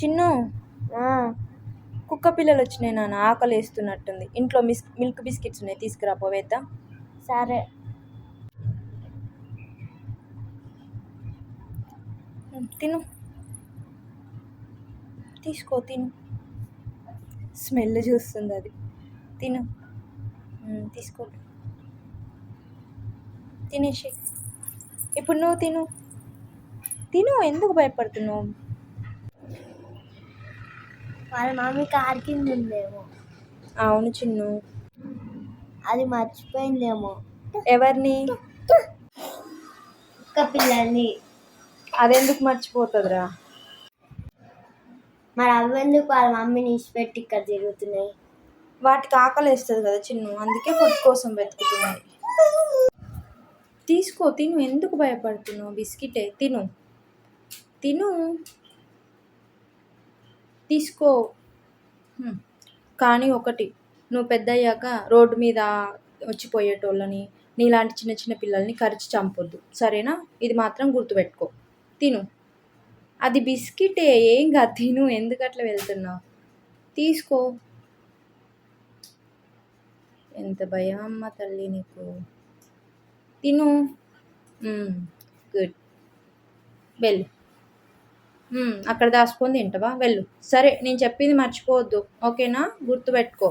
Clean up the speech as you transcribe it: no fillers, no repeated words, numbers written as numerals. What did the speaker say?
చిన్ను, ఆ, కుక్క పిల్లలు వచ్చినాయి నాన్న, ఆకలి వేస్తున్నట్టుంది. ఇంట్లో మిల్క్ బిస్కెట్స్ ఉన్నాయి, తీసుకురా పోవేద్దాం. సరే. తిను, తీసుకో తిను. స్మెల్ చూస్తుంది అది. తిను, తీసుకో, తినేసి. ఇప్పుడు నువ్వు తిను. తిను, ఎందుకు భయపడుతున్నావు? వాళ్ళ మమ్మీ కారు కింద ఉందేమో. అవును చిన్ను. అది మర్చిపోయిందేమో ఎవరిని? కుక్క పిల్లల్ని. అదెందుకు మర్చిపోతుందిరా? మరి అవ్వెందుకు వాళ్ళ మమ్మీని ఇచ్చిపెట్టి ఇక్కడ తిరుగుతున్నాయి? వాటికి ఆకలి వేస్తుంది కదా చిన్ను, అందుకే ఫుడ్ కోసం వెతుకుతున్నాయి. తీసుకో తిను, ఎందుకు భయపడుతున్నావు? బిస్కెటే తిను, తిను, తీసుకో. కానీ ఒకటి, నువ్వు పెద్దయ్యాక రోడ్డు మీద వచ్చిపోయేటోళ్ళని, నీలాంటి చిన్న చిన్న పిల్లల్ని కరిచి చంపొద్దు, సరేనా? ఇది మాత్రం గుర్తుపెట్టుకో. తిను, అది బిస్కెటే, ఏం కాదు, తిను. ఎందుకు అట్లా వెళ్తున్నావు? తీసుకో. ఎంత భయం అమ్మ తల్లి నీకు. తిను. గుడ్. వెళ్ళు. అక్కడ దాచుకొని తింటావా? వెళ్ళు. సరే, నేను చెప్పింది మర్చిపోవద్దు, ఓకేనా? గుర్తుపెట్టుకో.